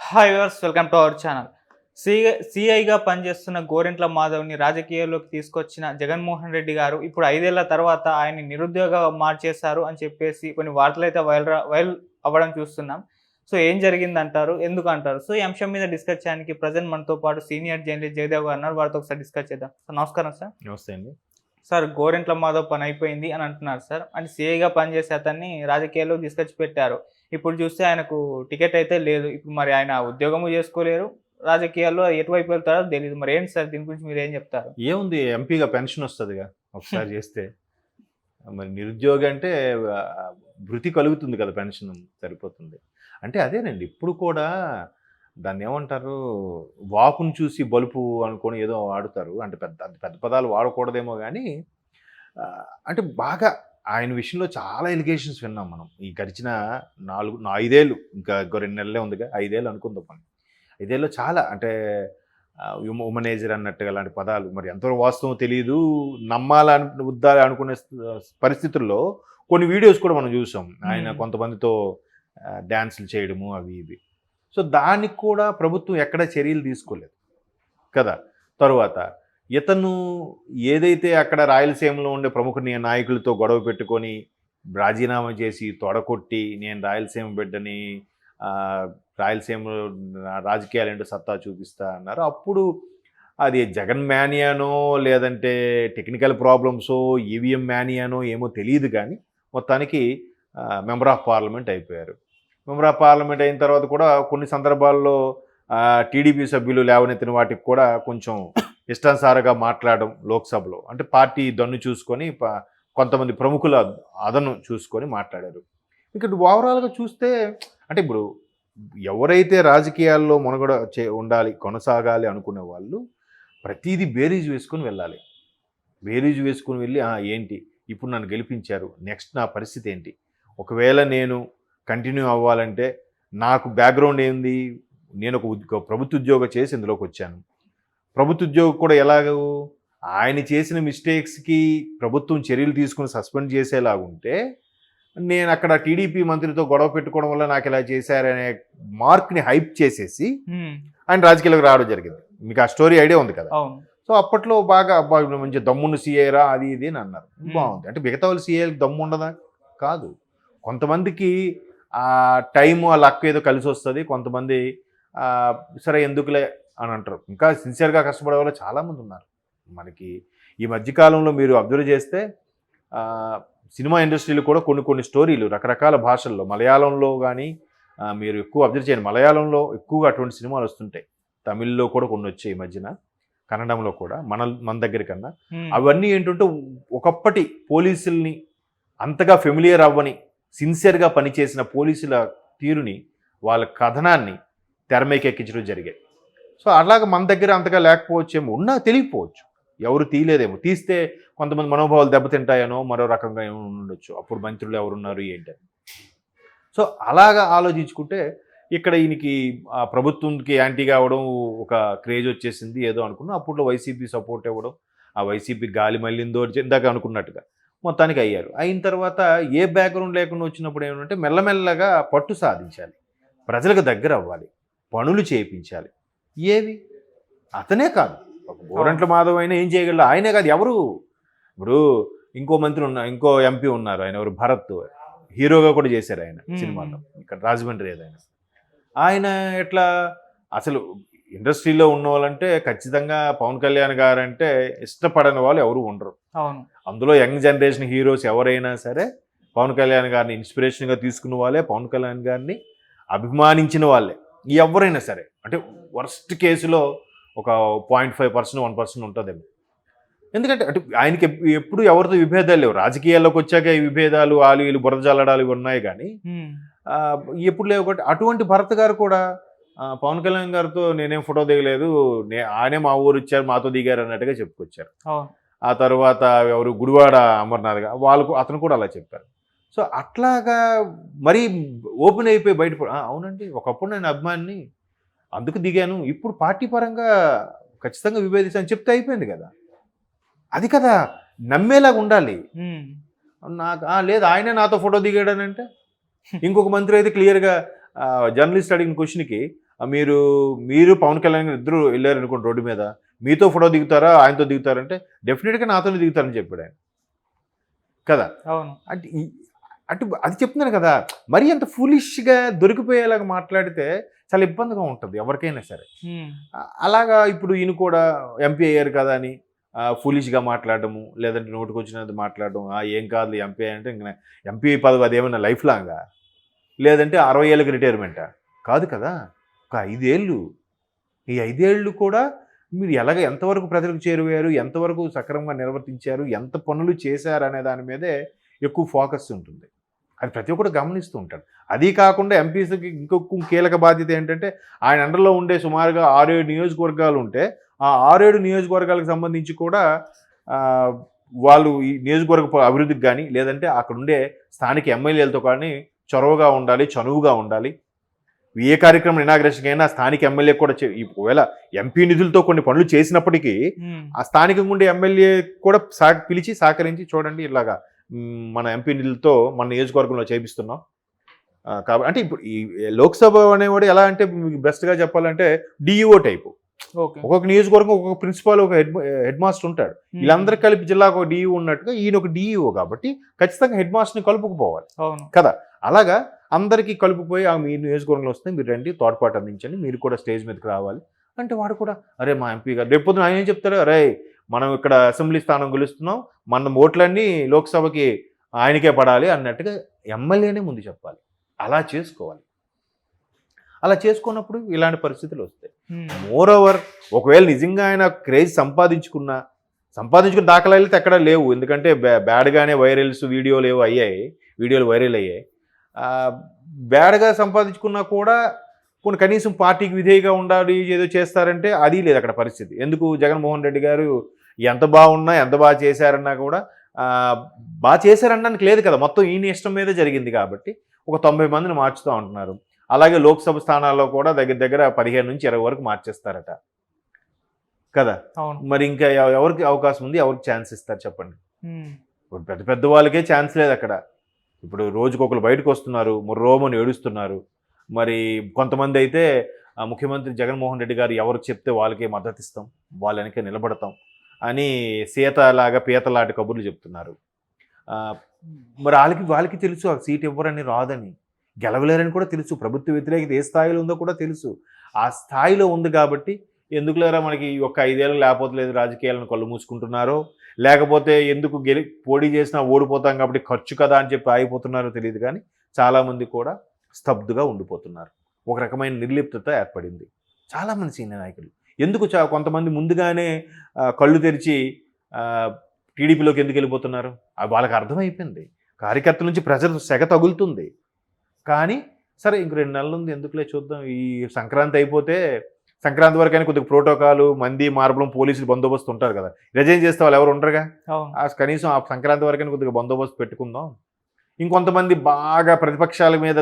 Hi viewers, welcome to our channel. సిఐగా పనిచేస్తున్న గోరెంట్ల మాధవ్ని రాజకీయాల్లోకి తీసుకొచ్చిన జగన్మోహన్ రెడ్డి గారు ఇప్పుడు 5 ఏళ్ల తర్వాత ఆయన్ని నిరుద్యోగ మార్చేశారు అని చెప్పేసి కొన్ని వార్తలు అయితే వైరల్ అవ్వడం చూస్తున్నాం. సో ఏం జరిగిందంటారు, ఎందుకు అంటారు? సో ఈ అంశం మీద డిస్కస్ చేయడానికి ప్రజెంట్ మనతో పాటు సీనియర్ జర్నలిస్ట్ జయదేవ్ గారు ఉన్నారు. వారితో ఒకసారి డిస్కస్ చేద్దాం. సార్ నమస్కారం. సార్ నమస్తే అండి. సార్, గోరెంట్ల మాధవ్ పని అయిపోయింది అని అంటున్నారు సార్. అంటే సిఐగా పనిచేసే అతన్ని రాజకీయాల్లో తీసుకొచ్చి పెట్టారు. ఇప్పుడు చూస్తే ఆయనకు టికెట్ అయితే లేదు. ఇప్పుడు మరి ఆయన ఉద్యోగము చేసుకోలేరు, రాజకీయాల్లో ఎటువైపు వెళ్తారో తెలియదు. మరి ఏంటి సార్, దీని గురించి మీరు ఏం చెప్తారు? ఏముంది, ఎంపీగా పెన్షన్ వస్తుందిగా ఒకసారి చేస్తే. మరి నిరుద్యోగి అంటే భృతి కలుగుతుంది కదా, పెన్షన్ సరిపోతుంది. అంటే అదేనండి, ఇప్పుడు కూడా దాన్ని ఏమంటారు, వాకును చూసి బలుపు అనుకొని ఏదో వాడుతారు. అంటే పెద్ద పదాలు వాడకూడదేమో కానీ అంటే బాగా ఆయన విషయంలో చాలా ఎలిగేషన్స్ విన్నాం మనం. ఈ గడిచిన 5 ఏళ్ళు, ఇంకా 2 నెలలే ఉందిగా, 5 ఏళ్ళు అనుకుందాం మనం. 5 ఏళ్ళు చాలా అంటే ఉమనైజర్ అన్నట్టుగా అలాంటి పదాలు మరి ఎంతవరకు వాస్తవం తెలియదు. వద్దాలి అనుకునే పరిస్థితుల్లో కొన్ని వీడియోస్ కూడా మనం చూసాం. ఆయన కొంతమందితో డ్యాన్సులు చేయడము అవి ఇవి. సో దానికి కూడా ప్రభుత్వం ఎక్కడ చర్యలు తీసుకోలేదు కదా. తరువాత ఇతను ఏదైతే అక్కడ రాయలసీమలో ఉండే ప్రముఖ నాయకులతో గొడవ పెట్టుకొని రాజీనామా చేసి తొడకొట్టి నేను రాయలసీమ బిడ్డని, రాయలసీమ రాజకీయాలు ఏంటో సత్తా చూపిస్తా అన్నారు. అప్పుడు అది జగన్ మ్యానియానో లేదంటే టెక్నికల్ ప్రాబ్లమ్సో ఈవీఎం మ్యానియానో ఏమో తెలియదు, కానీ మొత్తానికి మెంబర్ ఆఫ్ పార్లమెంట్ అయిపోయారు. మెంబర్ ఆఫ్ పార్లమెంట్ అయిన తర్వాత కూడా కొన్ని సందర్భాల్లో టీడీపీ సభ్యులు లేవనెత్తిన వాటికి కూడా కొంచెం ఇష్టానుసారంగా మాట్లాడడం లోక్సభలో. అంటే పార్టీ దన్ను చూసుకొని కొంతమంది ప్రముఖుల అదను చూసుకొని మాట్లాడారు. ఇక్కడ ఓవరాల్గా చూస్తే అంటే ఇప్పుడు ఎవరైతే రాజకీయాల్లో మనుగడ ఉండాలి, కొనసాగాలి అనుకునే వాళ్ళు ప్రతిదీ బేరీజు వేసుకొని వెళ్ళాలి. బేరీజు వేసుకొని వెళ్ళి ఏంటి ఇప్పుడు నన్ను గెలిపించారు, నెక్స్ట్ నా పరిస్థితి ఏంటి, ఒకవేళ నేను కంటిన్యూ అవ్వాలంటే నాకు బ్యాక్గ్రౌండ్ ఏంది, నేను ఒక ప్రభుత్వ ఉద్యోగం చేసి ఇందులోకి వచ్చాను. ప్రభుత్వ ఉద్యోగం కూడా ఎలాగో ఆయన చేసిన మిస్టేక్స్కి ప్రభుత్వం చర్యలు తీసుకుని సస్పెండ్ చేసేలాగుంటే, నేను అక్కడ టీడీపీ మంత్రితో గొడవ పెట్టుకోవడం వల్ల నాకు ఇలా చేశారనే మార్క్ని హైప్ చేసేసి ఆయన రాజకీయాలకు రావడం జరిగింది. మీకు ఆ స్టోరీ ఐడియా ఉంది కదా. సో అప్పట్లో బాగా మంచి దమ్మున్న సీఏరా అది ఇది అని అన్నారు. బాగుంది. అంటే మిగతా వాళ్ళు సీఏలకు దమ్ము ఉండదా? కాదు. కొంతమందికి ఆ టైము ఆ లక్ ఏదో కలిసి వస్తుంది, కొంతమంది సరే ఎందుకులే అని అంటారు. ఇంకా సిన్సియర్గా కష్టపడే వాళ్ళు చాలామంది ఉన్నారు మనకి. ఈ మధ్యకాలంలో మీరు అబ్జర్వ్ చేస్తే సినిమా ఇండస్ట్రీలో కూడా కొన్ని స్టోరీలు రకరకాల భాషల్లో, మలయాళంలో కానీ మీరు ఎక్కువ అబ్జర్వ్ చేయండి, మలయాళంలో ఎక్కువగా అటువంటి సినిమాలు వస్తుంటాయి. తమిళ్లో కూడా కొన్ని వచ్చాయి ఈ మధ్యన, కన్నడంలో కూడా మన దగ్గర కన్నా. అవన్నీ ఏంటంటే ఒకప్పటి పోలీసుల్ని అంతగా ఫెమిలియర్ అవ్వని సిన్సియర్గా పనిచేసిన పోలీసుల తీరుని, వాళ్ళ కథనాన్ని తెరమేకి ఎక్కించడం జరిగాయి. సో అలాగ మన దగ్గర అంతగా లేకపోవచ్చేమో, ఉన్నా తెలియకపోవచ్చు, ఎవరు తీయలేదేమో. తీస్తే కొంతమంది మనోభావాలు దెబ్బతింటాయనో మరో రకంగా ఏమో ఉండొచ్చు, అప్పుడు మంత్రులు ఎవరున్నారు ఏంటని. సో అలాగా ఆలోచించుకుంటే ఇక్కడ ఈయనకి ప్రభుత్వంకి యాంటీగా అవ్వడం ఒక క్రేజ్ వచ్చేసింది ఏదో అనుకున్నాం. అప్పట్లో వైసీపీ సపోర్ట్ ఇవ్వడం, ఆ వైసీపీ గాలి మళ్ళిందో ఇందాక అనుకున్నట్టుగా మొత్తానికి అయ్యారు. అయిన తర్వాత ఏ బ్యాక్గ్రౌండ్ లేకుండా వచ్చినప్పుడు ఏమంటే మెల్లమెల్లగా పట్టు సాధించాలి, ప్రజలకు దగ్గర అవ్వాలి, పనులు చేయించాలి. ఏవి అతనే కాదు, ఒక గోరంట్ల మాధవ్ అయినా ఏం చేయగలరు, ఆయనే కాదు ఎవరు. ఇప్పుడు ఇంకో మంత్రి ఇంకో ఎంపీ ఉన్నారు, ఆయన ఎవరు, భరత్, హీరోగా కూడా చేశారు ఆయన సినిమాలో, ఇక్కడ రాజమండ్రి ఏదైనా. ఆయన ఎట్లా అసలు ఇండస్ట్రీలో ఉన్న వాళ్ళంటే ఖచ్చితంగా పవన్ కళ్యాణ్ గారు అంటే ఇష్టపడని వాళ్ళు ఎవరు ఉండరు. అందులో యంగ్ జనరేషన్ హీరోస్ ఎవరైనా సరే పవన్ కళ్యాణ్ గారిని ఇన్స్పిరేషన్గా తీసుకున్న వాళ్ళే, పవన్ కళ్యాణ్ గారిని అభిమానించిన వాళ్ళే ఎవరైనా సరే. అంటే వర్స్ట్ కేసులో ఒక 0.5% 1% ఉంటుందేమో. ఎందుకంటే అటు ఆయనకి ఎప్పుడు ఎవరితో విభేదాలు లేవు. రాజకీయాల్లోకి వచ్చాక ఈ విభేదాలు వీళ్ళు బురద జల్లడాలు ఉన్నాయి, కానీ ఎప్పుడు లేవు. కాబట్టి అటువంటి భరత్ గారు కూడా పవన్ కళ్యాణ్ గారితో నేనేం ఫోటో దిగలేదు, ఆయనే మా ఊరు ఇచ్చారు మాతో దిగారు అన్నట్టుగా చెప్పుకొచ్చారు. ఆ తర్వాత ఎవరు గుడివాడ అమర్నాథ్ గారు, అతను కూడా అలా చెప్పారు. సో అట్లాగా మరీ ఓపెన్ అయిపోయి బయట అవునండి ఒకప్పుడు నేను అభిమానిని అందుకు దిగాను, ఇప్పుడు పార్టీ పరంగా ఖచ్చితంగా విభేదిస్తాను చెప్తే అయిపోయింది కదా. అది కదా నమ్మేలాగా ఉండాలి. నాకు లేదు ఆయనే నాతో ఫోటో దిగాడనంటే, ఇంకొక మంత్రి అయితే క్లియర్గా జర్నలిస్ట్ అడిగిన క్వశ్చన్కి మీరు మీరు పవన్ కళ్యాణ్ గారు ఇద్దరు వెళ్ళారు అనుకోండి రోడ్డు మీద, మీతో ఫోటో దిగుతారా ఆయనతో దిగుతారంటే డెఫినెట్గా నాతోనే దిగుతారని చెప్పాడు ఆయన కదా. అవును. అంటే అటు అది చెప్తున్నాను కదా, మరీ అంత ఫూలిష్గా దొరికిపోయేలాగా మాట్లాడితే చాలా ఇబ్బందిగా ఉంటుంది ఎవరికైనా సరే. అలాగా ఇప్పుడు ఈయన కూడా ఎంపీ అయ్యారు కదా అని ఫూలిష్గా మాట్లాడటము, లేదంటే నోటికి వచ్చినది మాట్లాడడం, ఏం కాదు ఎంపీ అంటే ఇంకా ఎంపీ పదవి అదేమన్నా లైఫ్ లాంగా, లేదంటే 60 ఏళ్ళకి రిటైర్మెంటా? కాదు కదా, ఒక 5 ఏళ్ళు. ఈ 5 ఏళ్ళు కూడా మీరు ఎంతవరకు ప్రజలకు చేరువయ్యారు, ఎంతవరకు సక్రమంగా నిర్వర్తించారు, ఎంత పనులు చేశారు అనే దాని మీదే ఎక్కువ ఫోకస్ ఉంటుంది. అది ప్రతి ఒక్కరు గమనిస్తూ ఉంటాడు. అది కాకుండా ఎంపీసీకి ఇంకొక కీలక బాధ్యత ఏంటంటే ఆయన అండర్లో ఉండే సుమారుగా 6-7 నియోజకవర్గాలు ఉంటే ఆ 6-7 నియోజకవర్గాలకు సంబంధించి కూడా వాళ్ళు ఈ నియోజకవర్గ అభివృద్ధికి కానీ, లేదంటే అక్కడ ఉండే స్థానిక ఎమ్మెల్యేలతో కానీ చొరవగా ఉండాలి, చనువుగా ఉండాలి. ఏ కార్యక్రమం ఇనాగ్రేషన్ అయినా స్థానిక ఎమ్మెల్యే కూడా ఒకవేళ ఎంపీ నిధులతో కొన్ని పనులు చేసినప్పటికీ ఆ స్థానికంగా ఉండే ఎమ్మెల్యే కూడా పిలిచి సహకరించి చూడండి ఇలాగా మన ఎంపీ నిధులతో మన నియోజకవర్గంలో చేపిస్తున్నాం కాబట్టి. అంటే ఇప్పుడు ఈ లోక్సభ అనేవాడు ఎలా అంటే మీకు బెస్ట్గా చెప్పాలంటే డిఈఓ టైపు. ఒక్కొక్క నియోజకవర్గం ఒక్కొక్క ప్రిన్సిపాల్, ఒక హెడ్ మాస్టర్ ఉంటాడు. వీళ్ళందరూ కలిపి జిల్లాకు ఒక డిఈఓ ఉన్నట్టుగా ఈయన ఒక డిఈఓ కాబట్టి ఖచ్చితంగా హెడ్ మాస్టర్ని కలుపుకుపోవాలి కదా. అలాగా అందరికీ కలుపుపోయి మీ నియోజకవర్గంలో వస్తే మీరు రండి, తోడ్పాటు అందించండి, మీరు కూడా స్టేజ్ మీదకి రావాలి అంటే వాడు కూడా అరే మా ఎంపీ గారు రేపు పొద్దున ఆయన ఏం చెప్తాడు, అరే మనం ఇక్కడ అసెంబ్లీ స్థానం గెలుస్తున్నాం, మన ఓట్లన్నీ లోక్సభకి ఆయనకే పడాలి అన్నట్టుగా ఎమ్మెల్యేనే ముందు చెప్పాలి. అలా చేసుకోవాలి. అలా చేసుకున్నప్పుడు ఇలాంటి పరిస్థితులు వస్తాయి. మోర్ ఓవర్ ఒకవేళ నిజంగా ఆయన క్రేజ్ సంపాదించుకున్న దాఖలాలు అయితే ఎక్కడా లేవు. ఎందుకంటే బ్యాడ్గానే వీడియోలు వైరల్ అయ్యాయి. బ్యాడ్గా సంపాదించుకున్నా కూడా కొన్ని కనీసం పార్టీకి విధేయగా ఉండాలి, ఏదో చేస్తారంటే అది లేదు అక్కడ పరిస్థితి. ఎందుకు జగన్మోహన్ రెడ్డి గారు ఎంత బాగున్నా, ఎంత బాగా చేశారన్నా కూడా బాగా చేశారనడానికి లేదు కదా, మొత్తం ఈయన ఇష్టం మీదే జరిగింది కాబట్టి ఒక 90 మందిని మార్చుతూ ఉంటున్నారు. అలాగే లోక్సభ స్థానాల్లో కూడా దగ్గర 15 నుంచి 20 వరకు మార్చేస్తారట కదా. మరి ఇంకా ఎవరికి అవకాశం ఉంది, ఎవరికి ఛాన్స్ ఇస్తారు చెప్పండి. పెద్ద వాళ్ళకే ఛాన్స్ లేదు అక్కడ. ఇప్పుడు రోజుకొకరు బయటకు వస్తున్నారు, రోమని ఏడుస్తున్నారు. మరి కొంతమంది అయితే ముఖ్యమంత్రి జగన్మోహన్ రెడ్డి గారు ఎవరు చెప్తే వాళ్ళకే మద్దతు ఇస్తాం, వాళ్ళ వెనకే నిలబడతాం అని సీతలాగా పీతలాంటి కబుర్లు చెప్తున్నారు. మరి వాళ్ళకి తెలుసు ఆ సీట్ ఇవ్వరని, రాదని, గెలవలేరని కూడా తెలుసు. ప్రభుత్వ వ్యతిరేకత ఏ స్థాయిలో ఉందో కూడా తెలుసు. ఆ స్థాయిలో ఉంది కాబట్టి ఎందుకు లేరా మనకి ఒక 5 ఏళ్ళు లేకపోతే లేదు రాజకీయాలను కళ్ళు మూసుకుంటున్నారో, లేకపోతే ఎందుకు పోటీ చేసినా ఓడిపోతాం కాబట్టి ఖర్చు కదా అని చెప్పి ఆగిపోతున్నారో తెలియదు. కానీ చాలామంది కూడా స్తబ్దుగా ఉండిపోతున్నారు. ఒక రకమైన నిర్లిప్తత ఏర్పడింది చాలామంది సీనియర్ నాయకులు. ఎందుకు కొంతమంది ముందుగానే కళ్ళు తెరిచి టీడీపీలోకి ఎందుకు వెళ్ళిపోతున్నారు వాళ్ళకి అర్థమైపోయింది. కార్యకర్తల నుంచి ప్రజలు సెగ తగులుతుంది. కానీ సరే ఇంక 2 నెలలు ఉంది, ఎందుకులే చూద్దాం, ఈ సంక్రాంతి అయిపోతే సంక్రాంతి వరకైనా కొద్దిగా ప్రోటోకాలు, మంది మార్బలం, పోలీసులు బందోబస్తు ఉంటారు కదా. రిజైన్ చేస్తే వాళ్ళు ఎవరు ఉండరుగా, కనీసం ఆ సంక్రాంతి వరకైనా కొద్దిగా బందోబస్తు పెట్టుకుందాం. ఇంకొంతమంది బాగా ప్రతిపక్షాల మీద